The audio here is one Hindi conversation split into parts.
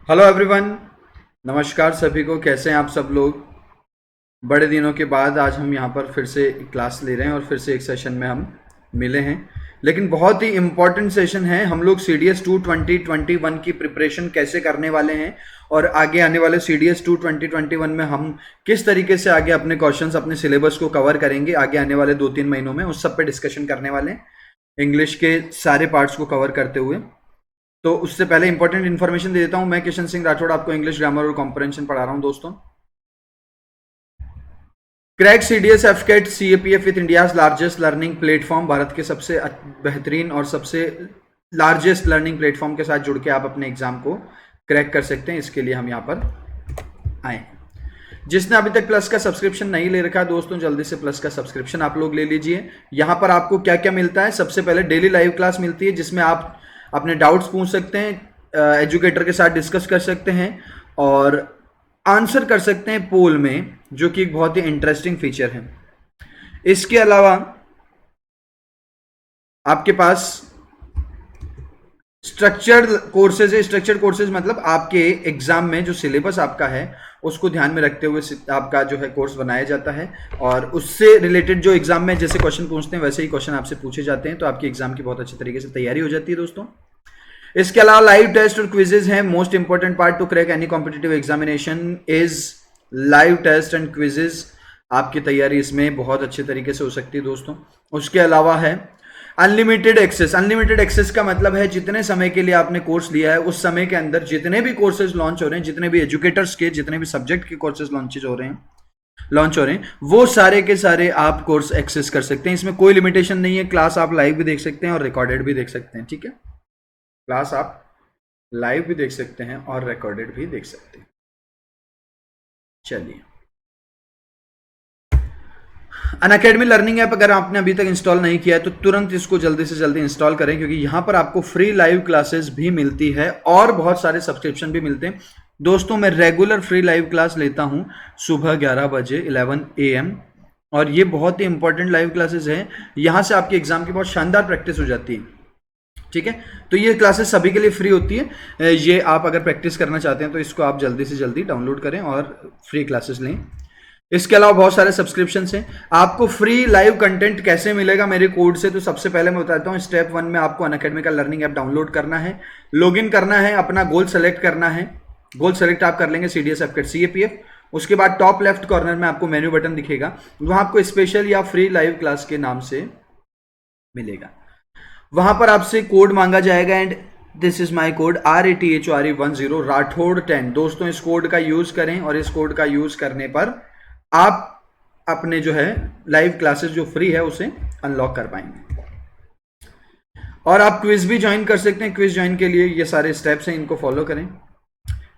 Hello everyone. नमस्कार सभी को। कैसे हैं आप सब लोग? बड़े दिनों के बाद आज हम यहाँ पर फिर से क्लास ले रहे हैं और फिर से एक सेशन में हम मिले हैं, लेकिन बहुत ही इम्पोर्टेंट सेशन है। हम लोग सी डी एस 2021 की प्रिपरेशन कैसे करने वाले हैं और आगे आने वाले सी डी एस 2021 में हम किस तरीके से आगे अपने क्वेश्चंस अपने सिलेबस को कवर करेंगे आगे आने वाले 2-3 महीनों में, उस सब पे डिस्कशन करने वाले हैं, इंग्लिश के सारे पार्ट्स को कवर करते हुए। तो उससे पहले इंपॉर्टेंट इन्फॉर्मेशन दे देता हूं। मैं किशन सिंह राठौड़ आपको इंग्लिश ग्रामर और कॉम्प्रहेंशन पढ़ा रहा हूं दोस्तों। Crack CDS AFCAT CAPF with India's largest learning platform, भारत के सबसे बेहतरीन और सबसे लार्जेस्ट लर्निंग प्लेटफॉर्म के साथ जुड़ के आप अपने एग्जाम को क्रैक कर सकते हैं। इसके लिए हम यहाँ पर आए। जिसने अभी तक प्लस का सब्सक्रिप्शन नहीं ले रखा दोस्तों, जल्दी से प्लस का सब्सक्रिप्शन आप लोग ले लीजिए। यहाँ पर आपको क्या क्या मिलता है? सबसे पहले डेली लाइव क्लास मिलती है जिसमें आप अपने डाउट्स पूछ सकते हैं, एजुकेटर के साथ डिस्कस कर सकते हैं और आंसर कर सकते हैं पोल में, जो कि एक बहुत ही इंटरेस्टिंग फीचर है। इसके अलावा आपके पास स्ट्रक्चर्ड कोर्सेज है। स्ट्रक्चर्ड कोर्सेज मतलब आपके एग्जाम में जो सिलेबस आपका है उसको ध्यान में रखते हुए आपका जो है कोर्स बनाया जाता है और उससे रिलेटेड जो एग्जाम में जैसे क्वेश्चन पूछते हैं वैसे ही क्वेश्चन आपसे पूछे जाते हैं, तो आपकी एग्जाम की बहुत अच्छी तरीके से तैयारी हो जाती है दोस्तों। इसके अलावा लाइव टेस्ट और क्विजेज हैं। Most important part to crack any competitive examination is live test and quizzes. आपकी तैयारी इसमें बहुत अच्छे तरीके से हो सकती है दोस्तों। उसके अलावा है अनलिमिटेड एक्सेस। अनलिमिटेड एक्सेस का मतलब है जितने समय के लिए आपने कोर्स लिया है उस समय के अंदर जितने भी कोर्सेज लॉन्च हो रहे हैं, जितने भी एजुकेटर्स के जितने भी सब्जेक्ट के कोर्सेज लॉन्च हो रहे हैं वो सारे के सारे आप कोर्स एक्सेस कर सकते हैं। इसमें कोई लिमिटेशन नहीं है। क्लास आप लाइव भी देख सकते हैं और रिकॉर्डेड भी देख सकते हैं। ठीक है, क्लास आप लाइव भी देख सकते हैं और रिकॉर्डेड भी देख सकते हैं। चलिए, अनअकैडमी लर्निंग ऐप अगर आपने अभी तक इंस्टॉल नहीं किया है तो तुरंत इसको जल्दी से जल्दी इंस्टॉल करें, क्योंकि यहां पर आपको फ्री लाइव क्लासेस भी मिलती है और बहुत सारे सब्सक्रिप्शन भी मिलते हैं दोस्तों। मैं रेगुलर फ्री लाइव क्लास लेता हूं सुबह 11 बजे 11 AM, और ये बहुत ही इंपॉर्टेंट लाइव क्लासेस हैं। यहां से आपके एग्जाम की बहुत शानदार प्रैक्टिस हो जाती है। ठीक है, तो ये क्लासेस सभी के लिए फ्री होती है। ये आप अगर प्रैक्टिस करना चाहते हैं तो इसको आप जल्दी से जल्दी डाउनलोड करें और फ्री क्लासेस लें। इसके अलावा बहुत सारे सब्सक्रिप्शन हैं। आपको फ्री लाइव कंटेंट कैसे मिलेगा मेरे कोड से? तो सबसे पहले मैं बताता हूँ। स्टेप 1 में आपको अनअकैडमी का लर्निंग ऐप डाउनलोड करना है, लॉगिन करना है, अपना गोल सेलेक्ट करना है। गोल सेलेक्ट आप कर लेंगे CDS एफकेट CAPF। उसके बाद टॉप लेफ्ट कॉर्नर में आपको मेन्यू बटन दिखेगा, वहां आपको स्पेशल या फ्री लाइव क्लास के नाम से मिलेगा। वहां पर आपसे कोड मांगा जाएगा and this is my code RATHORE10 Rathore 10। दोस्तों इस कोड का यूज करें और इस कोड का यूज करने पर आप अपने जो है लाइव क्लासेस जो फ्री है उसे अनलॉक कर पाएंगे। और आप क्विज भी ज्वाइन कर सकते हैं। क्विज ज्वाइन के लिए ये सारे स्टेप्स हैं, इनको फॉलो करें।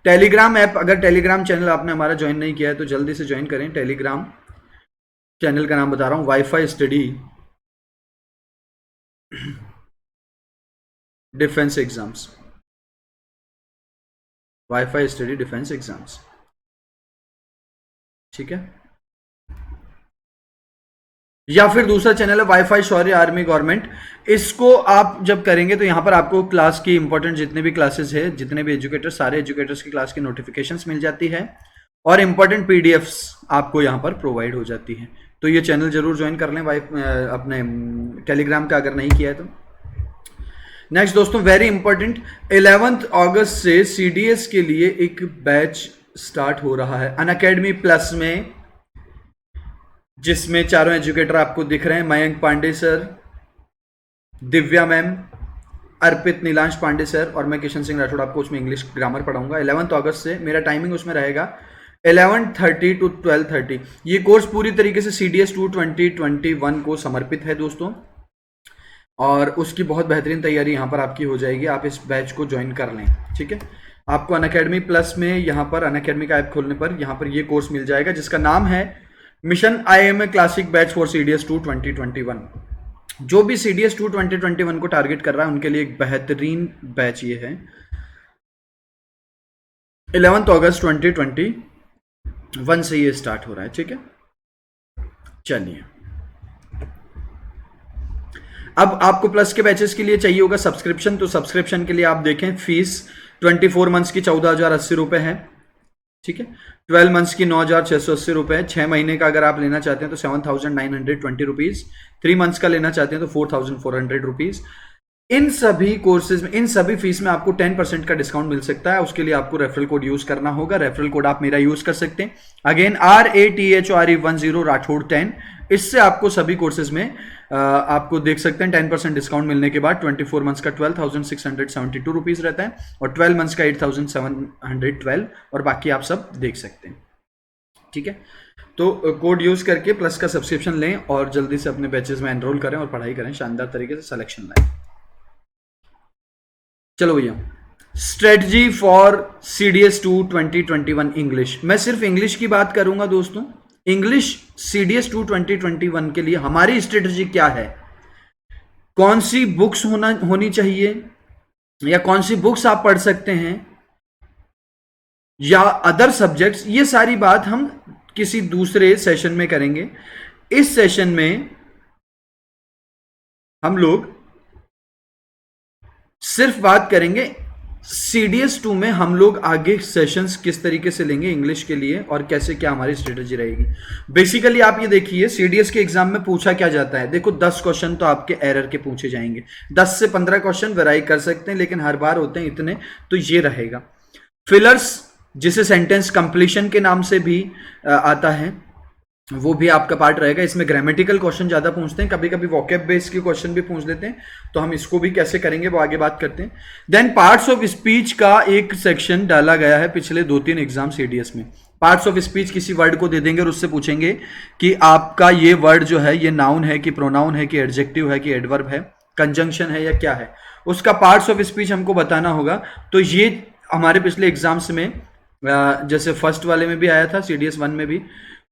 टेलीग्राम ऐप, अगर टेलीग्राम चैनल आपने हमारा ज्वाइन नहीं किया है तो जल्दी से ज्वाइन करें। टेलीग्राम चैनल का नाम बता रहा हूं, wifi study defence exams. Wifi study defence exams, ठीक है। या फिर दूसरा चैनल है वाईफाई शौर्य आर्मी गवर्नमेंट। इसको आप जब करेंगे तो यहां पर आपको क्लास की इंपॉर्टेंट जितने भी क्लासेस है, जितने भी एजुकेटर, सारे एजुकेटर्स की क्लास की नोटिफिकेशंस मिल जाती है और इंपॉर्टेंट पीडीएफ्स आपको यहां पर प्रोवाइड हो जाती है। तो ये चैनल जरूर ज्वाइन कर लें अपने टेलीग्राम का अगर नहीं किया है तो। नेक्स्ट दोस्तों, वेरी इंपॉर्टेंट, 11 अगस्त से CDS के लिए एक बैच स्टार्ट हो रहा है अनअकैडमी प्लस में, जिसमें चारों एजुकेटर आपको दिख रहे हैं। मयंक पांडे सर, दिव्या मैम, अर्पित नीलांश पांडे सर और मैं किशन सिंह राठौड़ आपको उसमें इंग्लिश ग्रामर पढ़ाऊंगा 11 अगस्त से। मेरा टाइमिंग उसमें रहेगा 11:30 to 12:30। ये कोर्स पूरी तरीके से CDS 2021 को समर्पित है दोस्तों, और उसकी बहुत बेहतरीन तैयारी यहाँ पर आपकी हो जाएगी। आप इस बैच को ज्वाइन कर लें, ठीक है। आपको अनअकैडमी प्लस में यहाँ पर अनअकैडमी का ऐप खोलने पर यहाँ पर ये कोर्स मिल जाएगा जिसका नाम है mission IMA classic batch for CDS 2021। जो भी CDS 2021 को टारगेट कर रहा है उनके लिए एक बेहतरीन बैच ये है। 11 अगस्त 2021 से ये स्टार्ट हो रहा है, ठीक है। चलिए, अब आपको प्लस के बैचेस के लिए चाहिए होगा सब्सक्रिप्शन, तो सब्सक्रिप्शन के लिए आप देखें फीस 24 मंथ्स की 14,080 रुपए है, ठीक है। 12 मंथ्स की 9,680 रुपए, 6 महीने का अगर आप लेना चाहते हैं तो 7,920 रुपीज, 3 मंथ्स का लेना चाहते हैं तो 4,400 रुपीज। इन सभी कोर्सेज में, इन सभी फीस में आपको 10% का डिस्काउंट मिल सकता है। उसके लिए आपको रेफरल कोड यूज करना होगा। रेफरल कोड आप मेरा यूज कर सकते हैं, अगेन RATHORE10 राठौड़ 10। इससे आपको सभी कोर्सेज में आपको देख सकते हैं 10% डिस्काउंट मिलने के बाद 24 मंथ्स का 12,672 रुपीज रहता है और 12 मंथ्स का 8,712, और बाकी आप सब देख सकते हैं, ठीक है। तो कोड यूज करके प्लस का सब्सक्रिप्शन लें और जल्दी से अपने बैचेस में एनरोल करें और पढ़ाई करें, शानदार तरीके से सिलेक्शन लाएं। चलो भैया, स्ट्रेटजी फॉर CDS 2 2021 इंग्लिश। मैं सिर्फ इंग्लिश की बात करूंगा दोस्तों। इंग्लिश CDS 2 2021 के लिए हमारी स्ट्रेटजी क्या है, कौन सी बुक्स होनी चाहिए, या कौन सी बुक्स आप पढ़ सकते हैं, या अदर सब्जेक्ट्स, ये सारी बात हम किसी दूसरे सेशन में करेंगे। इस सेशन में हम लोग सिर्फ बात करेंगे CDS 2 में हम लोग आगे सेशंस किस तरीके से लेंगे इंग्लिश के लिए और कैसे क्या हमारी स्ट्रेटजी रहेगी। बेसिकली आप ये देखिए CDS के एग्जाम में पूछा क्या जाता है। देखो 10 क्वेश्चन तो आपके एरर के पूछे जाएंगे, 10 से 15 क्वेश्चन वेराई कर सकते हैं, लेकिन हर बार होते हैं इतने, तो ये रहेगा। फिलर्स, जिसे सेंटेंस कंप्लीशन के नाम से भी आता है, वो भी आपका पार्ट रहेगा। इसमें ग्रामेटिकल क्वेश्चन ज्यादा पूछते हैं, कभी कभी वोकैब बेस्ड के क्वेश्चन भी पूछ लेते हैं, तो हम इसको भी कैसे करेंगे वो आगे बात करते हैं। देन पार्ट्स ऑफ स्पीच का एक सेक्शन डाला गया है पिछले 2-3 एग्जाम CDS में। पार्ट्स ऑफ स्पीच किसी वर्ड को दे देंगे और उससे पूछेंगे कि आपका ये वर्ड जो है ये नाउन है कि प्रोनाउन है कि एडजेक्टिव है कि एडवर्ब है, कंजंक्शन है या क्या है, उसका पार्ट्स ऑफ स्पीच हमको बताना होगा। तो ये हमारे पिछले एग्जाम्स में जैसे फर्स्ट वाले में भी आया था, CDS 1 में भी,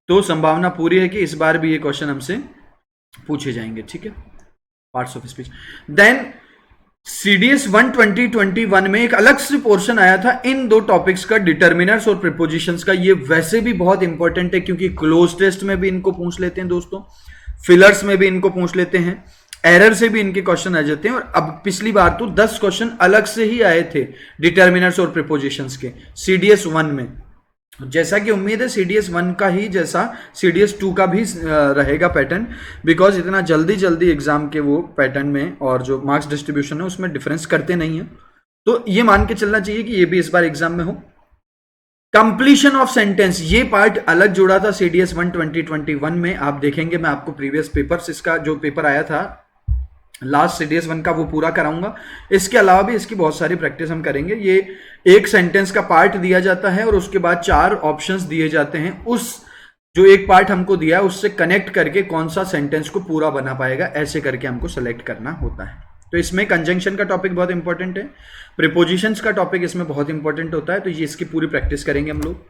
तो संभावना पूरी है कि इस बार भी ये क्वेश्चन हमसे पूछे जाएंगे, ठीक है, parts of speech. Then CDS 1 2021 में एक अलग से पोर्शन आया था इन 2 टॉपिक्स का, डिटर्मिनर्स और प्रीपोजिशंस का। ये वैसे भी बहुत इंपॉर्टेंट है क्योंकि क्लोज टेस्ट में भी इनको पूछ लेते हैं दोस्तों, फिलर्स में भी इनको पूछ लेते हैं, एरर से भी इनके क्वेश्चन आ जाते हैं। और अब पिछली बार तो 10 क्वेश्चन अलग से ही आए थे डिटर्मिनर्स और प्रीपोजिशंस के CDS 1 में। जैसा कि उम्मीद है CDS 1 का ही जैसा CDS 2 का भी रहेगा पैटर्न, बिकॉज इतना जल्दी एग्जाम के वो पैटर्न में और जो मार्क्स डिस्ट्रीब्यूशन है उसमें डिफरेंस करते नहीं है, तो ये मान के चलना चाहिए कि ये भी इस बार एग्जाम में हो। कंप्लीशन ऑफ सेंटेंस, ये पार्ट अलग जोड़ा था CDS 1 2021 में। आप देखेंगे, मैं आपको प्रीवियस पेपर्स, इसका जो पेपर आया था लास्ट CDS 1 का, वो पूरा कराऊंगा। इसके अलावा भी इसकी बहुत सारी प्रैक्टिस हम करेंगे। ये एक सेंटेंस का पार्ट दिया जाता है और उसके बाद 4 ऑप्शंस दिए जाते हैं, उस जो एक पार्ट हमको दिया है उससे कनेक्ट करके कौन सा सेंटेंस को पूरा बना पाएगा, ऐसे करके हमको सेलेक्ट करना होता है। तो इसमें कंजंक्शन का टॉपिक बहुत इंपॉर्टेंट है, प्रीपोजिशंस का टॉपिक इसमें बहुत इंपॉर्टेंट होता है, तो ये इसकी पूरी प्रैक्टिस करेंगे हम लोग।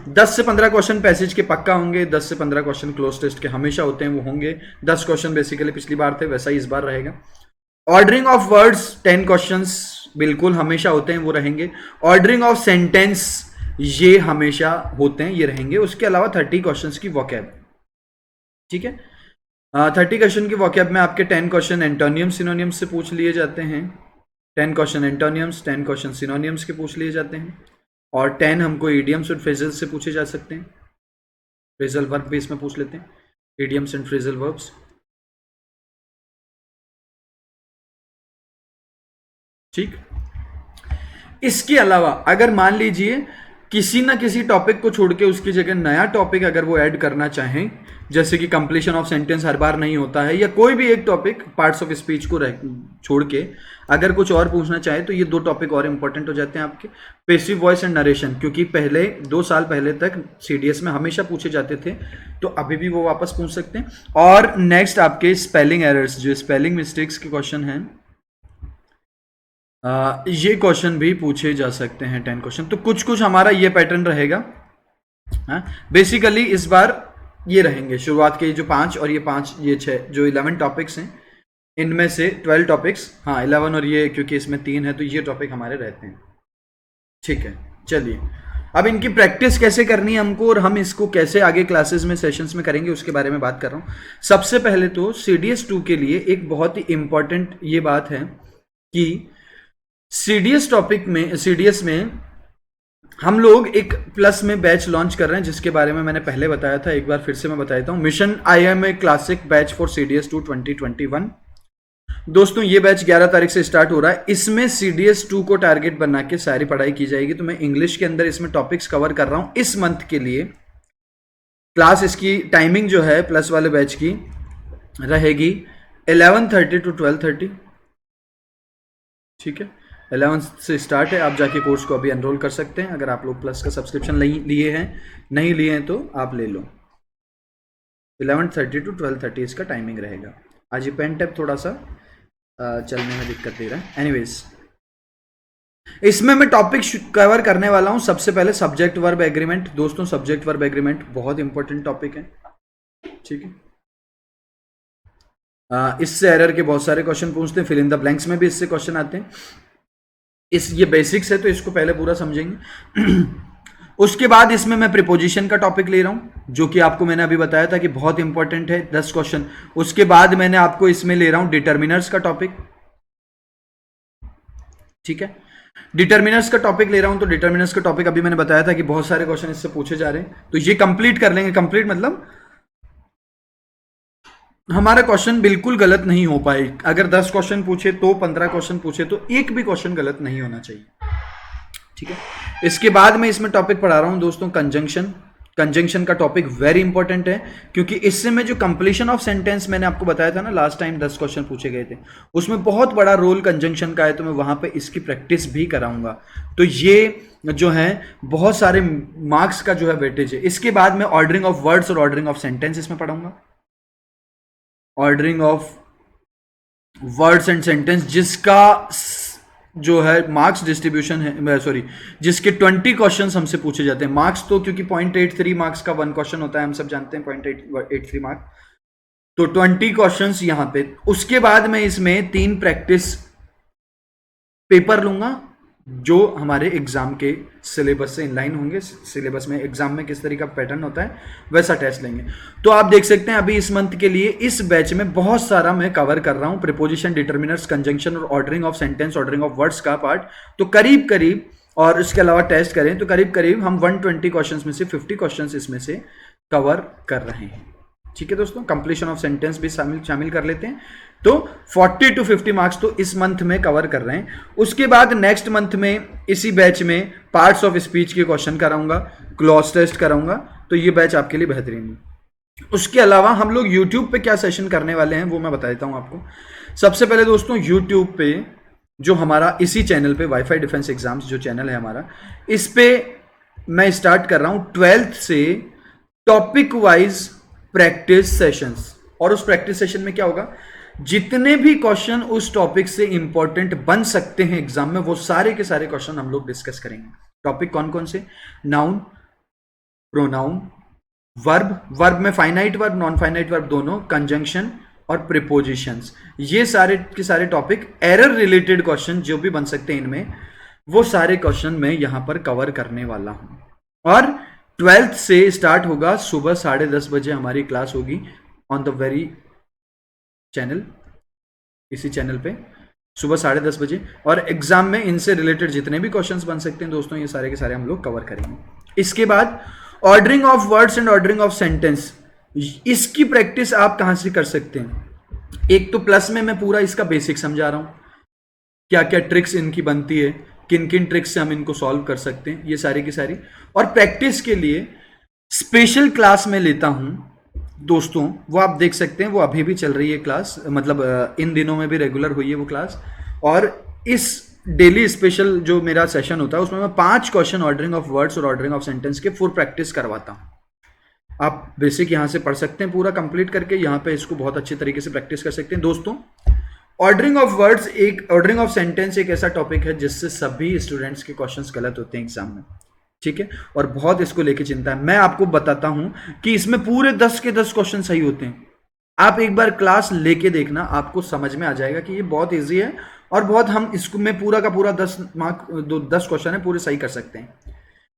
10 से 15 क्वेश्चन पैसेज के पक्का होंगे, 10 से 15 क्वेश्चन क्लोज टेस्ट के हमेशा होते हैं, वो होंगे। 10 क्वेश्चन बेसिकली पिछली बार थे, वैसा ही इस बार रहेगा। ऑर्डरिंग ऑफ वर्ड्स 10 क्वेश्चंस बिल्कुल हमेशा होते हैं, वो रहेंगे। ऑर्डरिंग ऑफ सेंटेंस ये हमेशा होते हैं, ये रहेंगे। उसके अलावा 30 क्वेश्चंस की वोकैब, ठीक है। 30 क्वेश्चन की वोकैब में आपके 10 क्वेश्चन एंटोनियम्स सिनोनियम्स से पूछ लिए जाते हैं, 10 क्वेश्चन एंटोनियम्स, 10 क्वेश्चन सिनोनियम्स के पूछ लिए जाते हैं, और 10 हमको इडियम्स और फ्रेजल से पूछे जा सकते हैं। फ्रेजल वर्ब भी इसमें पूछ लेते हैं, इडियम्स एंड फ्रेजल वर्ब्स, ठीक। इसके अलावा अगर मान लीजिए किसी ना किसी टॉपिक को छोड़ के उसकी जगह नया टॉपिक अगर वो ऐड करना चाहें, जैसे कि कंप्लीशन ऑफ सेंटेंस हर बार नहीं होता है, या कोई भी एक टॉपिक पार्ट्स ऑफ स्पीच को छोड़ के अगर कुछ और पूछना चाहे, तो ये 2 टॉपिक और इंपॉर्टेंट हो जाते हैं आपके, पैसिव वॉइस एंड नरेशन, क्योंकि पहले 2 साल पहले तक CDS में हमेशा पूछे जाते थे, तो अभी भी वो वापस पूछ सकते हैं। और नेक्स्ट आपके स्पेलिंग एरर्स, जो स्पेलिंग मिस्टेक्स के क्वेश्चन हैं, ये क्वेश्चन भी पूछे जा सकते हैं, 10 क्वेश्चन। तो कुछ हमारा ये पैटर्न रहेगा। बेसिकली इस बार ये रहेंगे शुरुआत के जो 5 और ये 5, ये 6 जो 11 टॉपिक्स हैं, इनमें से 12 टॉपिक्स, हाँ 11 और ये क्योंकि इसमें 3 है तो ये टॉपिक हमारे रहते हैं, ठीक है। चलिए अब इनकी प्रैक्टिस कैसे करनी है हमको और हम इसको कैसे आगे क्लासेस में सेशंस में करेंगे उसके बारे में बात कर रहा हूं। सबसे पहले तो CDS2 के लिए एक बहुत ही इंपॉर्टेंट ये बात है कि CDS में हम लोग एक प्लस में बैच लॉन्च कर रहे हैं, जिसके बारे में मैंने पहले बताया था, एक बार फिर से मैं बता देता हूं। Mission IMA classic batch for CDS2 2021। दोस्तों ये बैच 11 तारीख से स्टार्ट हो रहा है। इसमें CDS2 को टारगेट बना के सारी पढ़ाई की जाएगी। तो मैं इंग्लिश के अंदर इसमें टॉपिक्स कवर कर रहा हूं इस मंथ के लिए। क्लास इसकी टाइमिंग जो है प्लस वाले बैच की रहेगी 11:30 to 12:30। ठीक है, 11 से स्टार्ट है। आप जाके कोर्स को अभी एनरोल कर सकते हैं अगर आप लोग प्लस का सब्सक्रिप्शन लिए हैं। नहीं लिए हैं तो आप ले लो। 11:30 to 12:30 इसका टाइमिंग रहेगा। आज ये पेन टैप थोड़ा सा चलने में दिक्कत दे रहा है। एनीवेज, इसमें मैं टॉपिक कवर करने वाला हूं। सबसे पहले सब्जेक्ट वर्ब एग्रीमेंट। दोस्तों सब्जेक्ट वर्ब एग्रीमेंट बहुत इंपॉर्टेंट टॉपिक है। ठीक है, इससे एरर के बहुत सारे क्वेश्चन पूछते हैं। फिल इन द ब्लैंक्स में भी इससे क्वेश्चन आते हैं। ये बेसिक्स है तो इसको पहले पूरा समझेंगे। उसके बाद इसमें मैं प्रीपोजिशन का टॉपिक ले रहा हूं, जो कि आपको मैंने अभी बताया था कि बहुत इंपॉर्टेंट है, 10 क्वेश्चन। उसके बाद मैंने आपको इसमें ले रहा हूं डिटर्मिनर्स का टॉपिक। ठीक है, डिटर्मिनर्स का टॉपिक ले रहा हूं। तो डिटर्मिनर्स का टॉपिक अभी मैंने बताया था कि बहुत सारे क्वेश्चन इससे पूछे जा रहे हैं, तो ये कंप्लीट कर लेंगे। कंप्लीट मतलब हमारा क्वेश्चन बिल्कुल गलत नहीं हो पाए। अगर 10 क्वेश्चन पूछे तो 15 क्वेश्चन पूछे तो एक भी क्वेश्चन गलत नहीं होना चाहिए। ठीक है, इसके बाद मैं इसमें टॉपिक पढ़ा रहा हूं दोस्तों कंजंक्शन। कंजंक्शन का टॉपिक वेरी इंपॉर्टेंट है, क्योंकि इससे में जो कंप्लीशन ऑफ सेंटेंस मैंने आपको बताया था ना, लास्ट टाइम 10 क्वेश्चन पूछे गए थे, उसमें बहुत बड़ा रोल कंजंक्शन का है। तो मैं वहां पे इसकी प्रैक्टिस भी कराऊंगा। तो ये जो है बहुत सारे मार्क्स का जो है वेटेज है। इसके बाद मैं ऑर्डरिंग ऑफ वर्ड्स और ऑर्डरिंग ऑफ सेंटेंस इसमें पढ़ाऊंगा। Ordering of words and sentence, जिसका जो है मार्क्स डिस्ट्रीब्यूशन है, सॉरी, जिसके 20 क्वेश्चंस हमसे पूछे जाते हैं। मार्क्स तो क्योंकि 0.83 मार्क्स का 1 क्वेश्चन होता है, हम सब जानते हैं 0.83 मार्क्स, तो 20 क्वेश्चंस यहां पे। उसके बाद मैं इसमें 3 प्रैक्टिस पेपर लूंगा, जो हमारे एग्जाम के सिलेबस से इनलाइन होंगे। सिलेबस में एग्जाम में किस तरीके का पैटर्न होता है वैसा टेस्ट लेंगे। तो आप देख सकते हैं अभी इस मंथ के लिए इस बैच में बहुत सारा मैं कवर कर रहा हूं। प्रीपोजिशन, डिटर्मिनर्स, कंजंक्शन और ordering of sentence, ordering of words का पार्ट। तो करीब करीब, और इसके अलावा टेस्ट करें तो करीब करीब हम 120 क्वेश्चन में से 50 क्वेश्चन इसमें से कवर कर रहे हैं। ठीक है दोस्तों, कंप्लीशन ऑफ सेंटेंस भी शामिल कर लेते हैं। तो 40 to 50 मार्क्स तो इस मंथ में कवर कर रहे हैं। उसके बाद नेक्स्ट मंथ में इसी बैच में पार्ट्स ऑफ स्पीच के क्वेश्चन कराऊंगा, क्लॉज टेस्ट कराऊंगा। तो ये बैच आपके लिए बेहतरीन है। उसके अलावा हम लोग यूट्यूब पे क्या सेशन करने वाले हैं वो मैं बता देता हूं आपको। सबसे पहले दोस्तों यूट्यूब पे जो हमारा इसी चैनल पे वाईफाई डिफेंस एग्जाम्स जो चैनल है हमारा, इस पे मैं स्टार्ट कर रहा हूं 12th से टॉपिक वाइज प्रैक्टिस सेशंस। और उस प्रैक्टिस सेशन में क्या होगा, जितने भी क्वेश्चन उस टॉपिक से इंपॉर्टेंट बन सकते हैं एग्जाम में, वो सारे के सारे क्वेश्चन हम लोग डिस्कस करेंगे। टॉपिक कौन कौन से, नाउन, प्रोनाउन, वर्ब में finite verb, non finite verb दोनों, कंजंक्शन और प्रीपोजिशंस। ये सारे के सारे टॉपिक, एरर रिलेटेड क्वेश्चन जो भी बन सकते हैं इनमें, वो सारे क्वेश्चन मैं यहां पर कवर करने वाला हूं। और 12th से स्टार्ट होगा, सुबह 10:30 बजे हमारी क्लास होगी ऑन द वेरी चैनल, इसी चैनल पे सुबह 10:30 बजे। और एग्जाम में इनसे रिलेटेड जितने भी क्वेश्चंस बन सकते हैं दोस्तों, ये सारे के सारे हम लोग कवर करेंगे। इसके बाद ordering of words and ordering of sentence, इसकी प्रैक्टिस आप कहां से कर सकते हैं। एक तो प्लस में मैं पूरा इसका बेसिक समझा रहा हूं, क्या क्या ट्रिक्स इनकी बनती है, किन किन ट्रिक्स से हम इनको सॉल्व कर सकते हैं, ये सारी की सारी। और प्रैक्टिस के लिए स्पेशल क्लास में लेता हूं दोस्तों, वो आप देख सकते हैं, वो अभी भी चल रही है क्लास, मतलब इन दिनों में भी रेगुलर हुई है वो क्लास। और इस डेली स्पेशल जो मेरा सेशन होता है उसमें मैं 5 क्वेश्चन ऑर्डरिंग ऑफ वर्ड्स और ऑर्डरिंग ऑफ सेंटेंस के फुल प्रैक्टिस करवाता हूं। आप बेसिक यहां से पढ़ सकते हैं पूरा कंप्लीट करके, यहां पे इसको बहुत अच्छे तरीके से प्रैक्टिस कर सकते हैं दोस्तों। Ordering of words ordering of sentence एक ऐसा टॉपिक है जिससे सभी स्टूडेंट्स के क्वेश्चंस गलत होते हैं एग्जाम में। ठीक है, और बहुत इसको लेके चिंता है। मैं आपको बताता हूं कि इसमें पूरे 10 के 10 क्वेश्चन सही होते हैं। आप एक बार क्लास लेके देखना, आपको समझ में आ जाएगा कि ये बहुत इजी है और बहुत हम इसको में पूरा का पूरा 10 क्वेश्चन है पूरे सही कर सकते हैं।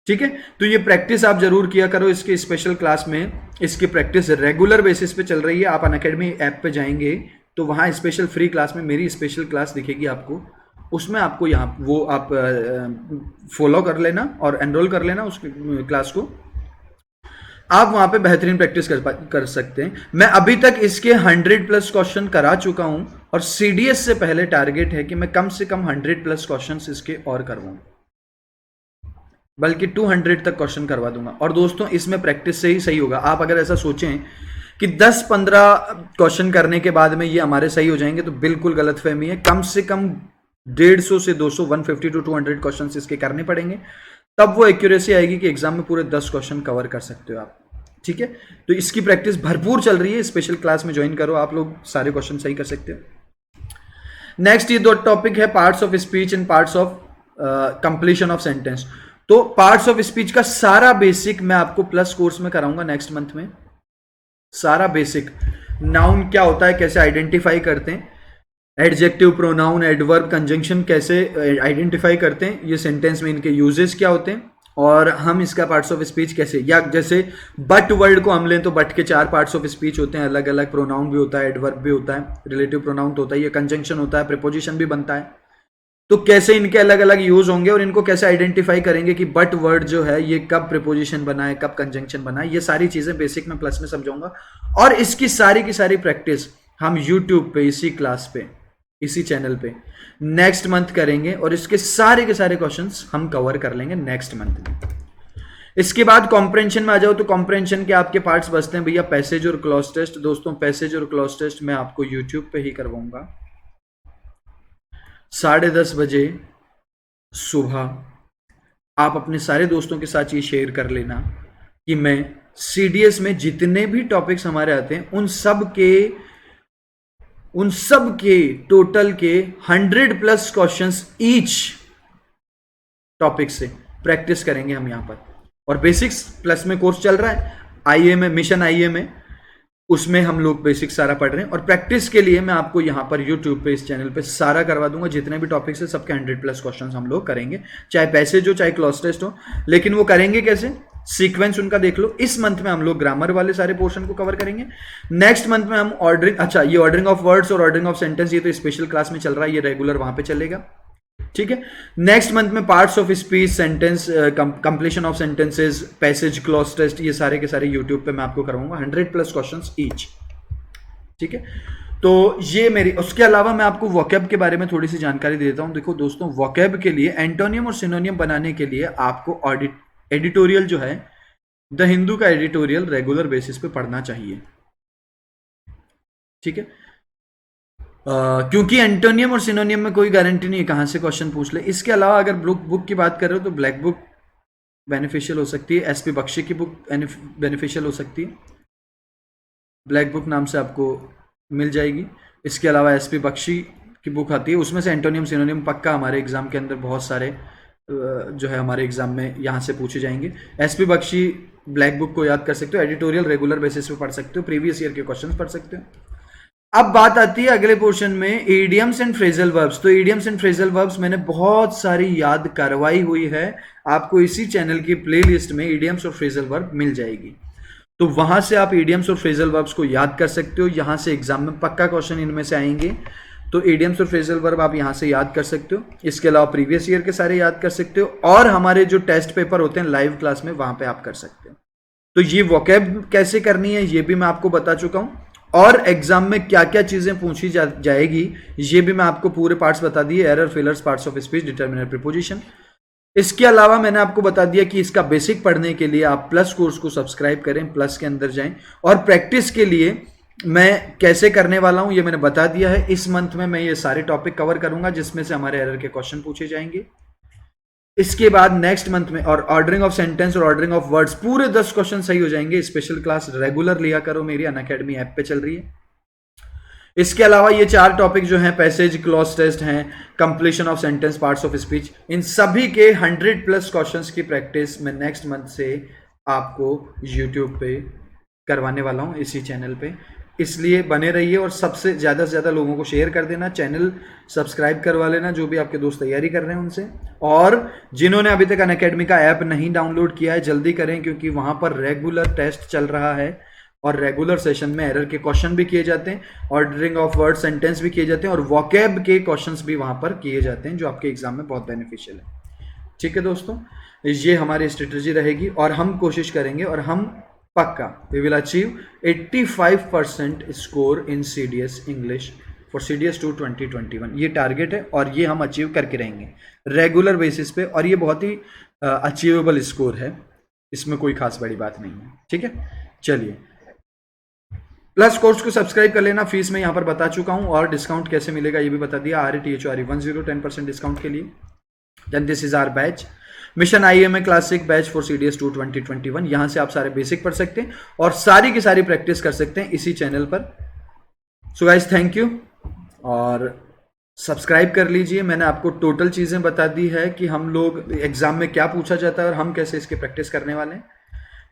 ठीक है, तो ये प्रैक्टिस आप जरूर किया करो इसके स्पेशल क्लास में। इसकी प्रैक्टिस रेगुलर बेसिस पे चल रही है। आप अनअकैडमी ऐप पे जाएंगे तो वहाँ स्पेशल फ्री क्लास में मेरी स्पेशल क्लास दिखेगी आपको, उसमें आपको यहाँ वो आप फॉलो कर लेना और एनरोल कर लेना उस क्लास को। आप वहां पे बेहतरीन प्रैक्टिस कर सकते हैं। मैं अभी तक इसके 100+ क्वेश्चन करा चुका हूं और सीडीएस से पहले टारगेट है कि मैं कम से कम 100+ क्वेश्चन इसके और करवाऊं, बल्कि 200 तक क्वेश्चन करवा दूंगा। और दोस्तों इसमें प्रैक्टिस से ही सही होगा। आप अगर ऐसा सोचें कि 10-15 क्वेश्चन करने के बाद में ये हमारे सही हो जाएंगे तो बिल्कुल गलतफहमी है। कम से कम 150 से 200, 150 to 200 क्वेश्चन इसके करने पड़ेंगे, तब वो एक्यूरेसी आएगी कि एग्जाम में पूरे 10 क्वेश्चन कवर कर सकते हो आप। ठीक है, तो इसकी प्रैक्टिस भरपूर चल रही है। स्पेशल क्लास में ज्वाइन करो, आप लोग सारे क्वेश्चन सही कर सकते हो। नेक्स्ट ये दो टॉपिक है, parts of speech and parts of completion of sentence. तो पार्ट्स ऑफ स्पीच का सारा बेसिक मैं आपको प्लस कोर्स में कराऊंगा नेक्स्ट मंथ में। सारा बेसिक, नाउन क्या होता है, कैसे आइडेंटिफाई करते हैं, एडजेक्टिव, प्रोनाउन, एडवर्ब, कंजंक्शन कैसे आइडेंटिफाई करते हैं, ये सेंटेंस में इनके यूजेस क्या होते हैं, और हम इसका पार्ट्स ऑफ स्पीच कैसे, या जैसे बट वर्ड को हम लें तो बट के 4 पार्ट्स ऑफ स्पीच होते हैं अलग अलग। प्रोनाउन भी होता है, एडवर्ब भी होता है, रिलेटिव प्रोनाउन तो होता है, ये कंजंक्शन होता है, प्रीपोजिशन भी बनता है। तो कैसे इनके अलग अलग यूज होंगे और इनको कैसे आइडेंटिफाई करेंगे कि बट वर्ड जो है ये कब प्रीपोजिशन बना है, कब कंजंक्शन बना है, ये सारी चीजें बेसिक में प्लस में समझाऊंगा। और इसकी सारी की सारी प्रैक्टिस हम यूट्यूब पे इसी क्लास पे इसी चैनल पे नेक्स्ट मंथ करेंगे और इसके सारे के सारे क्वेश्चंस हम कवर कर लेंगे नेक्स्ट मंथ में। इसके बाद कॉम्प्रेंशन में आ जाओ तो कॉम्प्रेंशन के आपके पार्ट्स बचते हैं भैया पैसेज और क्लॉज टेस्ट। दोस्तों पैसेज और क्लॉज टेस्ट मैं आपको यूट्यूब पे ही करवाऊंगा 10:30 बजे सुबह। आप अपने सारे दोस्तों के साथ ये शेयर कर लेना कि मैं सीडीएस में जितने भी टॉपिक्स हमारे आते हैं उन सब के टोटल के 100+ क्वेश्चंस ईच टॉपिक से प्रैक्टिस करेंगे हम यहां पर। और बेसिक्स प्लस में कोर्स चल रहा है आईए में, मिशन आईए में, उसमें हम लोग बेसिक सारा पढ़ रहे हैं। और प्रैक्टिस के लिए मैं आपको यहां पर यूट्यूब पे इस चैनल पे सारा करवा दूंगा, जितने भी टॉपिक्स है सबके 100+ क्वेश्चन हम लोग करेंगे, चाहे पैसेज हो चाहे क्लॉज टेस्ट हो। लेकिन वो करेंगे कैसे, सीक्वेंस उनका देख लो। इस मंथ में हम लोग ग्रामर वाले सारे पोर्शन को कवर करेंगे। नेक्स्ट मंथ में हम ऑर्डरिंग, अच्छा ये ऑर्डरिंग ऑफ वर्ड्स और ऑर्डरिंग ऑफ सेंटेंस ये तो स्पेशल क्लास में चल रहा है, ये रेगुलर वहां पे चलेगा। ठीक है, नेक्स्ट मंथ में parts of speech, sentence, completion of sentences, passage, clause test, ये सारे के सारे यूट्यूब पे मैं आपको करवाऊंगा 100+ क्वेश्चंस ईच। ठीक है, तो ये मेरी, उसके अलावा मैं आपको वोकैब के बारे में थोड़ी सी जानकारी दे देता हूं। देखो दोस्तों, वोकैब के लिए एंटोनियम और सिनोनियम बनाने के लिए आपको एडिटोरियल जो है द हिंदू का एडिटोरियल रेगुलर बेसिस पे पढ़ना चाहिए। ठीक है, क्योंकि एंटोनियम और सिनोनियम में कोई गारंटी नहीं है कहां से क्वेश्चन पूछ ले। इसके अलावा अगर बुक की बात कर रहे हो तो ब्लैक बुक बेनिफिशियल हो सकती है, एसपी बख्शी की बुक बेनिफिशियल हो सकती है, ब्लैक बुक नाम से आपको मिल जाएगी। इसके अलावा एसपी बख्शी की बुक आती है, उसमें से एंटोनियम सिनोनियम पक्का हमारे एग्जाम के अंदर बहुत सारे जो है हमारे एग्जाम में यहाँ से पूछे जाएंगे। एसपी बख्शी ब्लैक बुक को याद कर सकते हो, एडिटोरियल रेगुलर बेसिस पे पढ़ सकते हो, प्रीवियस ईयर के क्वेश्चन पढ़ सकते हो। अब बात आती है अगले पोर्शन में इडियम्स एंड फ्रेजल वर्ब्स। तो इडियम्स एंड फ्रेजल वर्ब्स मैंने बहुत सारी याद करवाई हुई है, आपको इसी चैनल की प्लेलिस्ट में इडियम्स और फ्रेजल वर्ब मिल जाएगी। तो वहां से आप इडियम्स और फ्रेजल वर्ब्स को याद कर सकते हो, यहां से एग्जाम में पक्का क्वेश्चन इनमें से आएंगे। तो इडियम्स और फ्रेजल वर्ब आप यहां से याद कर सकते हो। इसके अलावा प्रीवियस ईयर के सारे याद कर सकते हो, और हमारे जो टेस्ट पेपर होते हैं लाइव क्लास में वहां पे आप कर सकते हो। तो ये वोकैब कैसे करनी है ये भी मैं आपको बता चुका हूं, और एग्जाम में क्या क्या चीजें पूछी जाएगी ये भी मैं आपको पूरे पार्ट्स बता दिए, error, fillers, parts of speech, determiner, preposition. इसके अलावा मैंने आपको बता दिया कि इसका बेसिक पढ़ने के लिए आप प्लस कोर्स को सब्सक्राइब करें, प्लस के अंदर जाएं, और प्रैक्टिस के लिए मैं कैसे करने वाला हूं ये मैंने बता दिया है। इस मंथ में मैं ये सारे टॉपिक कवर करूंगा जिसमें से हमारे एरर के क्वेश्चन पूछे जाएंगे। इसके बाद नेक्स्ट मंथ में और ऑर्डरिंग ऑफ सेंटेंस और ऑर्डरिंग ऑफ वर्ड्स पूरे 10 क्वेश्चन सही हो जाएंगे। स्पेशल क्लास रेगुलर लिया करो, मेरी अनअकैडमी ऐप पे चल रही है। इसके अलावा ये 4 टॉपिक जो हैं, पैसेज, क्लॉज टेस्ट हैं, completion of sentence, parts of speech, इन सभी के 100+ क्वेश्चंस की प्रैक्टिस मैं नेक्स्ट मंथ से आपको यूट्यूब पे करवाने वाला हूं, इसी चैनल पे। इसलिए बने रहिए और सबसे ज़्यादा लोगों को शेयर कर देना, चैनल सब्सक्राइब करवा लेना जो भी आपके दोस्त तैयारी कर रहे हैं उनसे। और जिन्होंने अभी तक अनअकैडमी का ऐप नहीं डाउनलोड किया है जल्दी करें, क्योंकि वहाँ पर रेगुलर टेस्ट चल रहा है और रेगुलर सेशन में एरर के क्वेश्चन भी किए जाते हैं, ऑर्डरिंग ऑफ वर्ड सेंटेंस भी किए जाते हैं और वोकैब के क्वेश्चंस भी वहाँ पर किए जाते हैं जो आपके एग्जाम में बहुत बेनिफिशियल है। ठीक है दोस्तों, ये हमारी स्ट्रेटजी रहेगी और हम कोशिश करेंगे और हम पक्का we will achieve 85% score in CDS English for CDS 2 2021। ये टारगेट है और ये हम अचीव करके रहेंगे रेगुलर बेसिस पे, और ये बहुत ही अचीवेबल स्कोर है, इसमें कोई खास बड़ी बात नहीं है। ठीक है, चलिए प्लस कोर्स को सब्सक्राइब कर लेना, फीस में यहाँ पर बता चुका हूँ और डिस्काउंट कैसे मिलेगा ये भी बता दिया, RATHORE10 10% डिस्काउंट के लिए। Then this is our batch mission IMA classic batch for CDS 2 2021। यहां से आप सारे बेसिक पढ़ सकते हैं और सारी की सारी प्रैक्टिस कर सकते हैं इसी चैनल पर। सो गाइस थैंक यू और सब्सक्राइब कर लीजिए। मैंने आपको टोटल चीजें बता दी है कि हम लोग एग्जाम में क्या पूछा जाता है और हम कैसे इसकी प्रैक्टिस करने वाले हैं।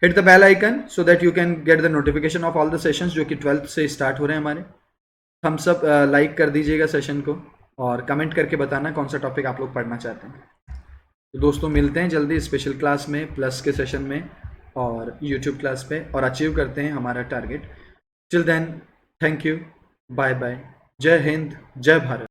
Hit the bell icon so that you can get the notification of all the sessions जो कि 12th से स्टार्ट हो रहे हैं हमारे। हम सब लाइक कर दीजिएगा सेशन को और कमेंट करके बताना कौन सा टॉपिक आप लोग पढ़ना चाहते हैं। तो दोस्तों मिलते हैं जल्दी स्पेशल क्लास में, प्लस के सेशन में और यूट्यूब क्लास पे, और अचीव करते हैं हमारा target. Till then thank you, bye bye, Jai Hind, जय भारत।